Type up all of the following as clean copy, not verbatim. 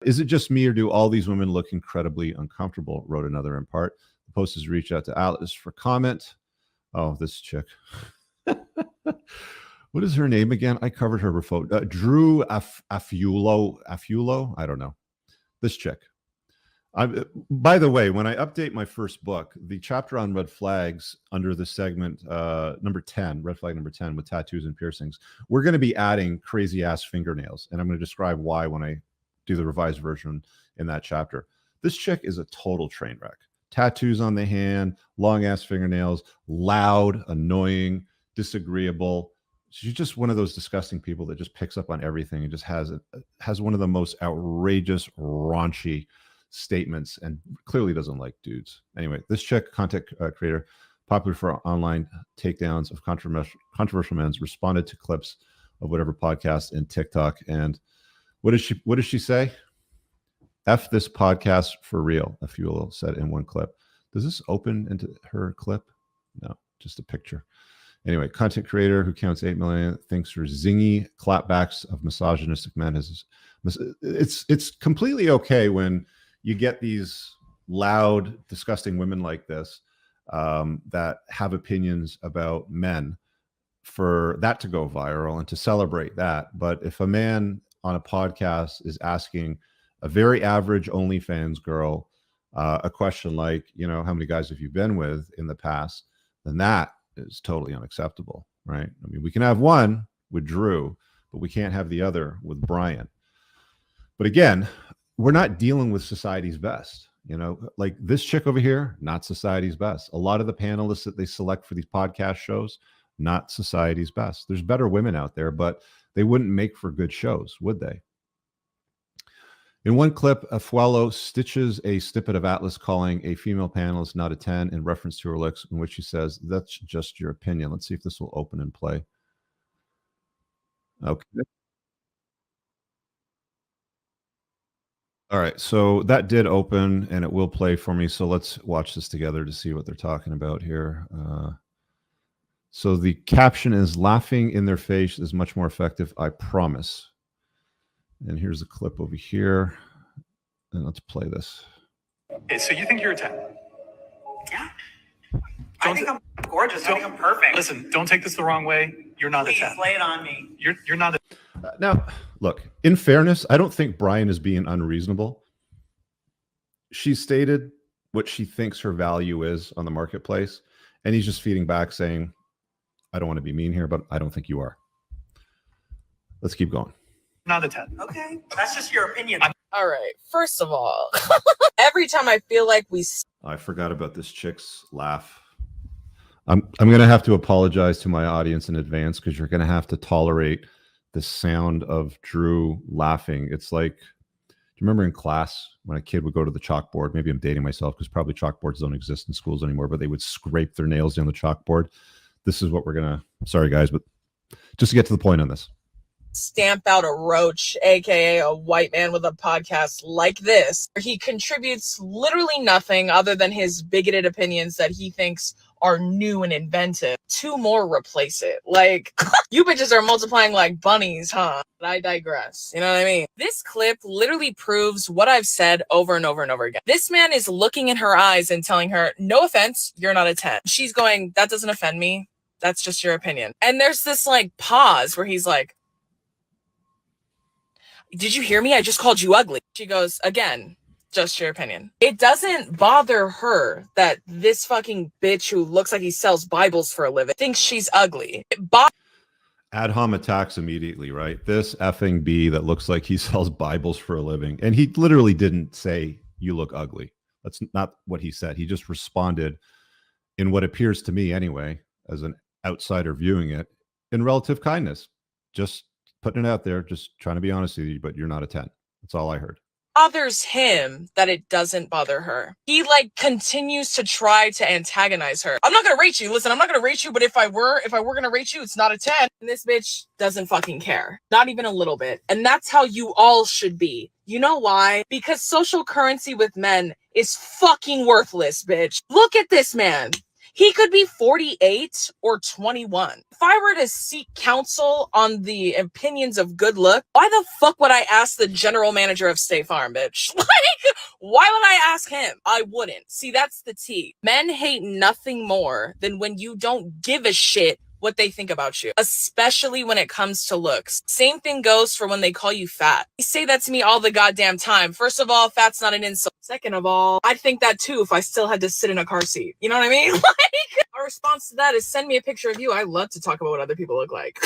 Is it just me or do all these women look incredibly uncomfortable? Wrote another in part. The post has reached out to Atlas for comment. Oh, this chick. What is her name again? I covered her before. Drew Afualo. I don't know. This chick. By the way, when I update my first book, the chapter on red flags under the segment number 10, red flag number 10 with tattoos and piercings, we're going to be adding crazy ass fingernails. And I'm going to describe why when I do the revised version in that chapter. This chick is a total train wreck. Tattoos on the hand, long ass fingernails, loud, annoying, disagreeable. She's just one of those disgusting people that just picks up on everything and just has one of the most outrageous, raunchy statements and clearly doesn't like dudes. Anyway, this chick, content creator, popular for online takedowns of controversial men, responded to clips of whatever podcast and TikTok. And what does she say? F this podcast for real, Afualo said in one clip. Does this open into her clip? No, just a picture. Anyway, content creator who counts 8 million thinks her zingy clapbacks of misogynistic men it's completely okay when you get these loud, disgusting women like this that have opinions about men, for that to go viral and to celebrate that. But if a man on a podcast is asking a very average OnlyFans girl a question like, how many guys have you been with in the past, then that is totally unacceptable, right? I mean, we can have one with Drew, but we can't have the other with Brian. But again, we're not dealing with society's best. Like this chick over here, not society's best. A lot of the panelists that they select for these podcast shows, not society's best. There's better women out there, but they wouldn't make for good shows, would they? In one clip, Afualo stitches a snippet of Atlas calling a female panelist not a 10 in reference to her looks, in which she says, "That's just your opinion." Let's see if this will open and play. Okay. All right, so that did open and it will play for me. So let's watch this together to see what they're talking about here. So the caption is, "Laughing in their face is much more effective, I promise." And here's a clip over here. And let's play this. Okay, so you think you're a 10? Yeah. I think I'm gorgeous. I think I'm perfect. Listen, don't take this the wrong way. You're not Please, a 10. lay it on me. You're not a Now, look, in fairness, I don't think Brian is being unreasonable. She stated what she thinks her value is on the marketplace, and he's just feeding back saying, "I don't want to be mean here, but I don't think you are." Let's keep going. not a 10. Okay, that's just your opinion. All right. First of all, every time I feel like I forgot about this chick's laugh. I'm going to have to apologize to my audience in advance because you're going to have to tolerate the sound of Drew laughing. It's like, do you remember in class when a kid would go to the chalkboard? Maybe I'm dating myself because probably chalkboards don't exist in schools anymore, but they would scrape their nails down the chalkboard. This is what we're going to, sorry guys, but just to get to the point on this. stamp out a roach, aka a white man with a podcast like this. He contributes literally nothing other than his bigoted opinions that he thinks are new and inventive. Two more replace it. Like, you bitches are multiplying like bunnies, huh? But I digress. You know what I mean? This clip literally proves what I've said over and over and over again. This man is looking in her eyes and telling her, no offense, you're not a 10. She's going, that doesn't offend me. That's just your opinion. And there's this like pause where he's like, did you hear me? I just called you ugly. She goes, again, just your opinion. It doesn't bother her that this fucking bitch who looks like he sells Bibles for a living thinks she's ugly. Ad hom attacks immediately, right? This effing B that looks like he sells Bibles for a living. And he literally didn't say, you look ugly. That's not what he said. He just responded in what appears to me anyway, as an outsider viewing it, in relative kindness. Just putting it out there, just trying to be honest with you, but you're not a 10. That's all I heard. Bothers him that it doesn't bother her. He like continues to try to antagonize her. I'm not gonna rate you. Listen, I'm not gonna rate you, but if I were gonna rate you, it's not a 10. And this bitch doesn't fucking care. Not even a little bit. And that's how you all should be. You know why? Because social currency with men is fucking worthless, bitch. Look at this man. He could be 48 or 21. If I were to seek counsel on the opinions of good look, why the fuck would I ask the general manager of State Farm, bitch? Like, why would I ask him? I wouldn't. See, that's the tea. Men hate nothing more than when you don't give a shit what they think about you, especially when it comes to looks. Same thing goes for when they call you fat. They say that to me all the goddamn time. First of all, fat's not an insult. Second of all, I'd think that too if I still had to sit in a car seat. You know what I mean? Like, our response to that is send me a picture of you. I love to talk about what other people look like.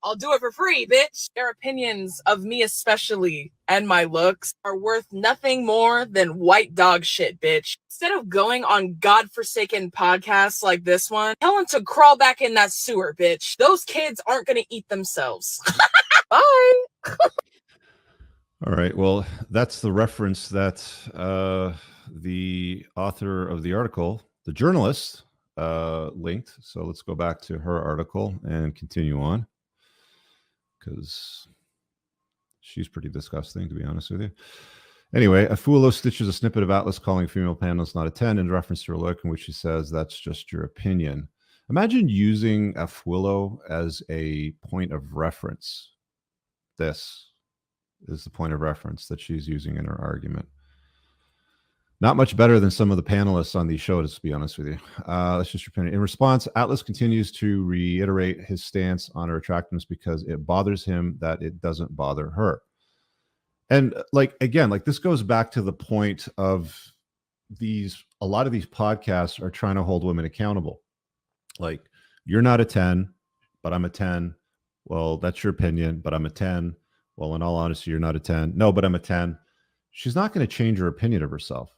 I'll do it for free, bitch. Their opinions of me especially and my looks are worth nothing more than white dog shit, bitch. Instead of going on godforsaken podcasts like this one, tell them to crawl back in that sewer, bitch. Those kids aren't gonna eat themselves. Bye. All right. Well, that's the reference that the author of the article, the journalist, linked. So let's go back to her article and continue on, because she's pretty disgusting, to be honest with you. Anyway, Afualo stitches a snippet of Atlas calling female panelists not a 10 in reference to her look, in which she says, that's just your opinion. Imagine using Afualo as a point of reference. This is the point of reference that she's using in her argument. Not much better than some of the panelists on these shows, to be honest with you. That's just your opinion. In response, Atlas continues to reiterate his stance on her attractiveness because it bothers him that it doesn't bother her. And like, again, like this goes back to the point of a lot of these podcasts are trying to hold women accountable. Like, you're not a 10, but I'm a 10. Well, that's your opinion, but I'm a 10. Well, in all honesty, you're not a 10. No, but I'm a 10. She's not going to change her opinion of herself.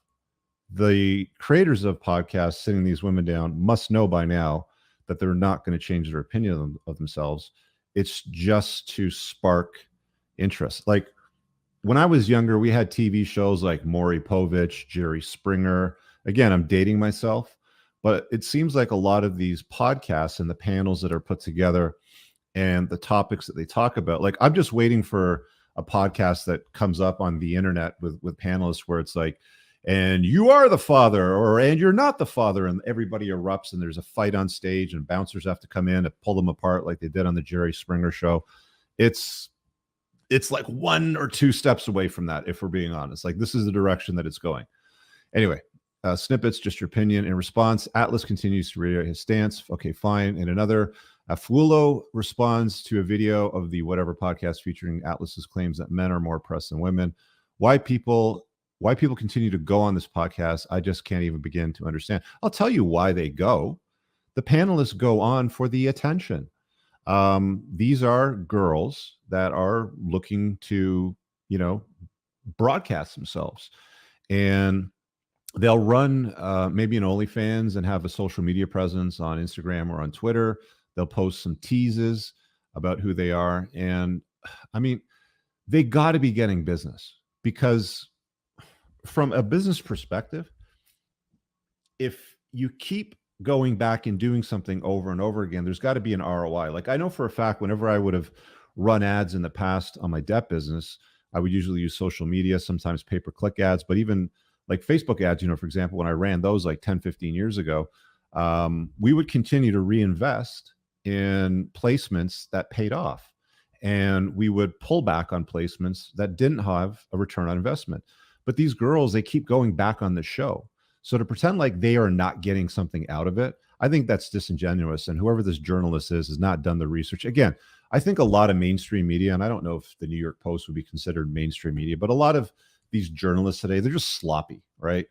The creators of podcasts sitting these women down must know by now that they're not going to change their opinion of themselves. It's just to spark interest. Like when I was younger, we had TV shows like Maury Povich, Jerry Springer. Again, I'm dating myself, but it seems like a lot of these podcasts and the panels that are put together and the topics that they talk about, like I'm just waiting for a podcast that comes up on the internet with panelists where it's like, and you are the father, or and you're not the father, and everybody erupts and there's a fight on stage and bouncers have to come in and pull them apart like they did on the Jerry Springer show. It's like 1 or 2 steps away from that, if we're being honest. Like this is the direction that it's going. Anyway, snippets, just your opinion. In response, Atlas continues to reiterate his stance. Okay, fine. In another, Afualo responds to a video of the whatever podcast featuring Atlas's claims that men are more oppressed than women. Why people continue to go on this podcast, I just can't even begin to understand. I'll tell you why they go. The panelists go on for the attention. These are girls that are looking to, broadcast themselves. And they'll run maybe an OnlyFans and have a social media presence on Instagram or on Twitter. They'll post some teases about who they are. And I mean, they got to be getting business, because from a business perspective, if you keep going back and doing something over and over again, there's got to be an ROI. Like I know for a fact, whenever I would have run ads in the past on my debt business, I would usually use social media, sometimes pay-per-click ads, but even like Facebook ads, for example, when I ran those like 10, 15 years ago, we would continue to reinvest in placements that paid off. And we would pull back on placements that didn't have a return on investment. But these girls, they keep going back on the show. So to pretend like they are not getting something out of it, I think that's disingenuous. And whoever this journalist is has not done the research. Again, I think a lot of mainstream media, and I don't know if the New York Post would be considered mainstream media, but a lot of these journalists today, they're just sloppy, right?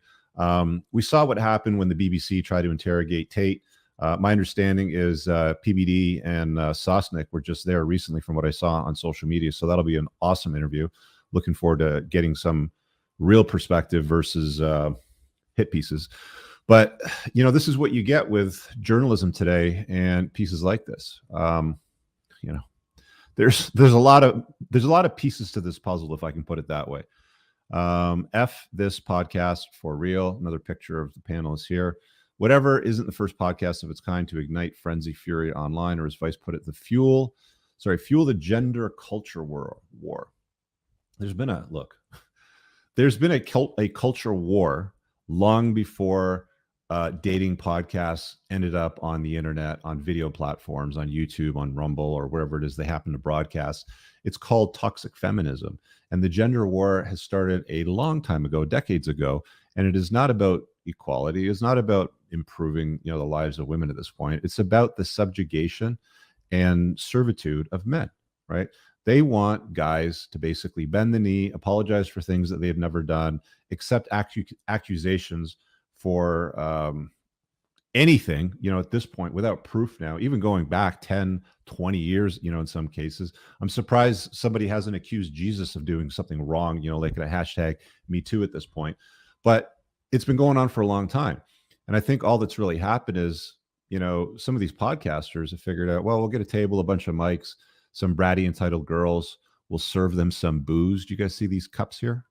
We saw what happened when the BBC tried to interrogate Tate. My understanding is PBD and Sosnick were just there recently from what I saw on social media. So that'll be an awesome interview. Looking forward to getting some real perspective versus hit pieces. But this is what you get with journalism today and pieces like this. There's a lot of pieces to this puzzle, if I can put it that way. F this podcast for real. Another picture of the panelists here. Whatever isn't the first podcast of its kind to ignite frenzy fury online, or as Vice put it, fuel the gender culture war. There's been a culture war long before dating podcasts ended up on the internet, on video platforms, on YouTube, on Rumble, or wherever it is they happen to broadcast. It's called toxic feminism. And the gender war has started a long time ago, decades ago. And it is not about equality. It's not about improving, the lives of women at this point. It's about the subjugation and servitude of men, right? They want guys to basically bend the knee, apologize for things that they have never done, accept accusations for anything, at this point, without proof now, even going back 10, 20 years, in some cases. I'm surprised somebody hasn't accused Jesus of doing something wrong, like a hashtag Me Too at this point. But it's been going on for a long time. And I think all that's really happened is, some of these podcasters have figured out, well, we'll get a table, a bunch of mics, some bratty entitled girls, we'll serve them some booze. Do you guys see these cups here?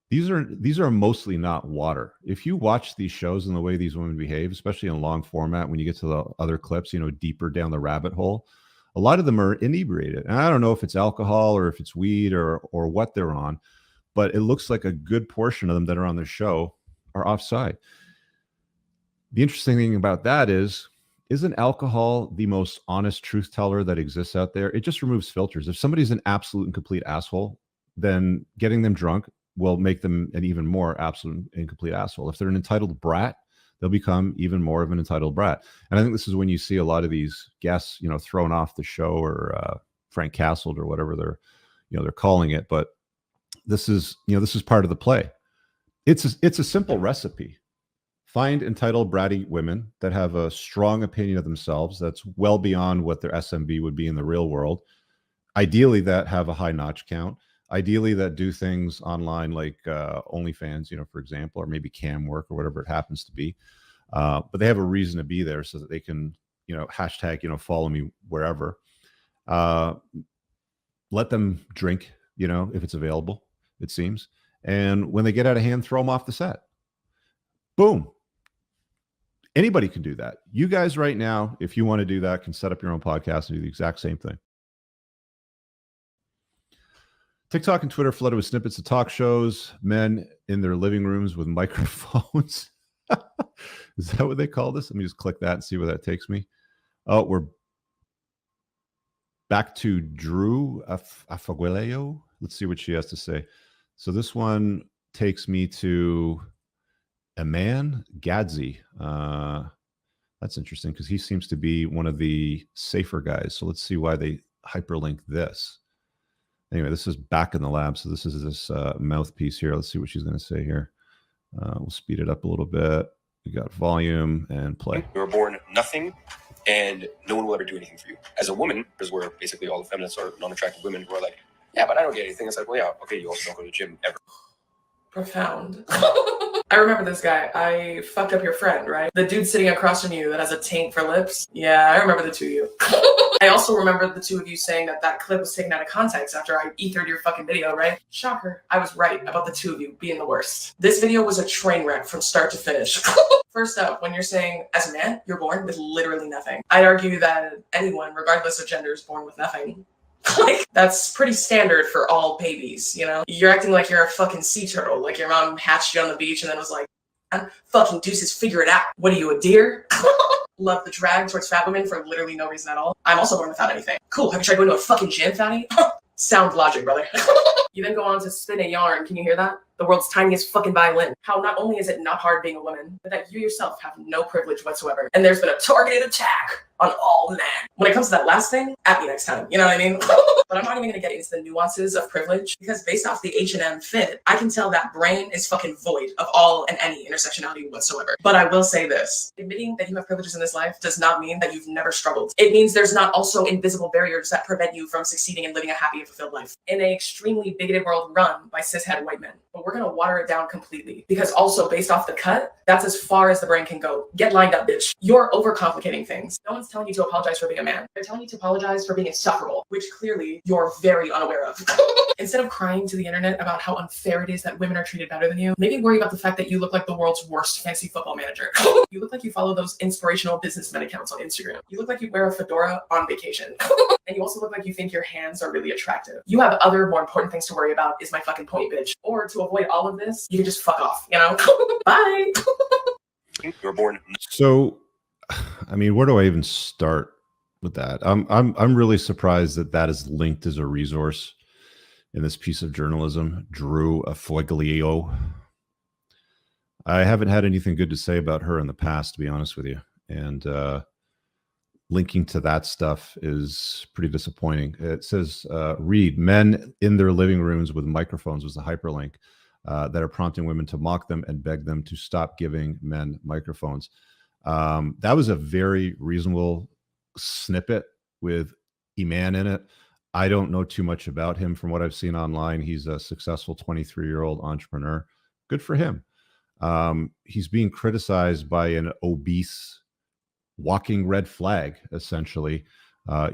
These are mostly not water. If you watch these shows and the way these women behave, especially in long format, when you get to the other clips, deeper down the rabbit hole, a lot of them are inebriated. And I don't know if it's alcohol or if it's weed or what they're on, but it looks like a good portion of them that are on the show are offside. The interesting thing about that is, isn't alcohol the most honest truth teller that exists out there? It just removes filters. If somebody's an absolute and complete asshole, then getting them drunk will make them an even more absolute and complete asshole. If they're an entitled brat, they'll become even more of an entitled brat. And I think this is when you see a lot of these guests, thrown off the show or Frank Castled or whatever they're calling it. But this is part of the play. It's a simple recipe. Find entitled bratty women that have a strong opinion of themselves that's well beyond what their SMB would be in the real world. Ideally, that have a high notch count. Ideally, that do things online like OnlyFans, for example, or maybe cam work or whatever it happens to be. But they have a reason to be there so that they can, hashtag, follow me wherever. Let them drink, if it's available, it seems. And when they get out of hand, throw them off the set. Boom. Anybody can do that. You guys right now, if you want to do that, can set up your own podcast and do the exact same thing. TikTok and Twitter flooded with snippets of talk shows, men in their living rooms with microphones. Is that what they call this? Let me just click that and see where that takes me. Oh, we're back to Drew Afualo. Let's see what she has to say. So this one takes me to Aman Gadzi. That's interesting because he seems to be one of the safer guys. So let's see why they hyperlink this. Anyway, this is back in the lab. So this is this mouthpiece here. Let's see what she's going to say here. We'll speed it up a little bit. We got volume and play. You were born nothing, and no one will ever do anything for you. As a woman, because we're basically all the feminists are non-attractive women who are like, yeah, but I don't get anything. It's like, well, yeah, okay, you also don't go to the gym ever. Profound. I remember this guy. I fucked up your friend, right? The dude sitting across from you that has a taint for lips. Yeah, I remember the two of you. I also remember the two of you saying that clip was taken out of context after I ethered your fucking video, right? Shocker. I was right about the two of you being the worst. This video was a train wreck from start to finish. First up, when you're saying, as a man, you're born with literally nothing. I'd argue that anyone, regardless of gender, is born with nothing. Like, that's pretty standard for all babies, You're acting like you're a fucking sea turtle, like your mom hatched you on the beach and then was like, fucking deuces, figure it out. What are you, a deer? Love the drag towards fat women for literally no reason at all. I'm also born without anything. Cool, have you tried going to a fucking gym, fatty? Sound logic, brother. You then go on to spin a yarn. Can you hear that? The world's tiniest fucking violin. How not only is it not hard being a woman, but that you yourself have no privilege whatsoever. And there's been a targeted attack on all men. When it comes to that last thing, at me next time. You know what I mean? But I'm not even gonna get into the nuances of privilege because based off the H&M fit, I can tell that brain is fucking void of all and any intersectionality whatsoever. But I will say this, admitting that you have privileges in this life does not mean that you've never struggled. It means there's not also invisible barriers that prevent you from succeeding and living a happy and fulfilled life in an extremely bigoted world run by cishet white men. But we're gonna water it down completely because also based off the cut, that's as far as the brain can go. Get lined up, bitch. You're overcomplicating things. No one's telling you to apologize for being a man. They're telling you to apologize for being insufferable, which clearly you're very unaware of. Instead of crying to the internet about how unfair it is that women are treated better than you, maybe worry about the fact that you look like the world's worst fantasy football manager. You look like you follow those inspirational businessmen accounts on Instagram. You look like you wear a fedora on vacation. And you also look like you think your hands are really attractive. You have other more important things to worry about is my fucking point, bitch. Or to avoid all of this, you can just fuck off, Bye. You were born. So, I mean, where do I even start with that? I'm really surprised that that is linked as a resource in this piece of journalism. Drew Afualo. I haven't had anything good to say about her in the past, to be honest with you. And linking to that stuff is pretty disappointing. It says, read, men in their living rooms with microphones was the hyperlink that are prompting women to mock them and beg them to stop giving men microphones. That was a very reasonable snippet with Iman in it. I don't know too much about him from what I've seen online. He's a successful 23-year-old entrepreneur. Good for him. He's being criticized by an obese walking red flag, essentially.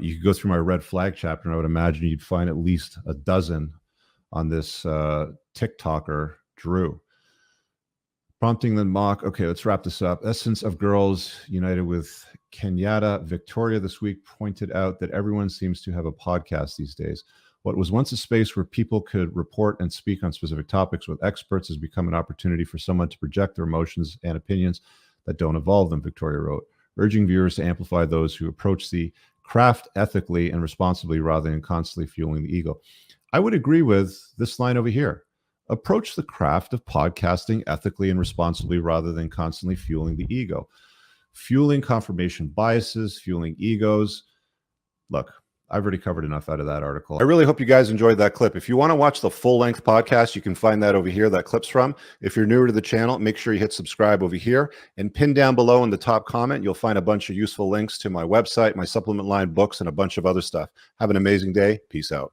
You could go through my red flag chapter, and I would imagine you'd find at least a dozen on this TikToker, Drew. Prompting the mock. Okay, let's wrap this up. Essence of Girls United with Kenyatta Victoria this week pointed out that everyone seems to have a podcast these days. What was once a space where people could report and speak on specific topics with experts has become an opportunity for someone to project their emotions and opinions that don't involve them, Victoria wrote, urging viewers to amplify those who approach the craft ethically and responsibly rather than constantly fueling the ego. I would agree with this line over here. Approach the craft of podcasting ethically and responsibly rather than constantly fueling the ego. Fueling confirmation biases, fueling egos. Look, I've already covered enough out of that article. I really hope you guys enjoyed that clip. If you want to watch the full-length podcast, you can find that over here, that clip's from. If you're newer to the channel, make sure you hit subscribe over here. And pinned down below in the top comment, you'll find a bunch of useful links to my website, my supplement line, books, and a bunch of other stuff. Have an amazing day. Peace out.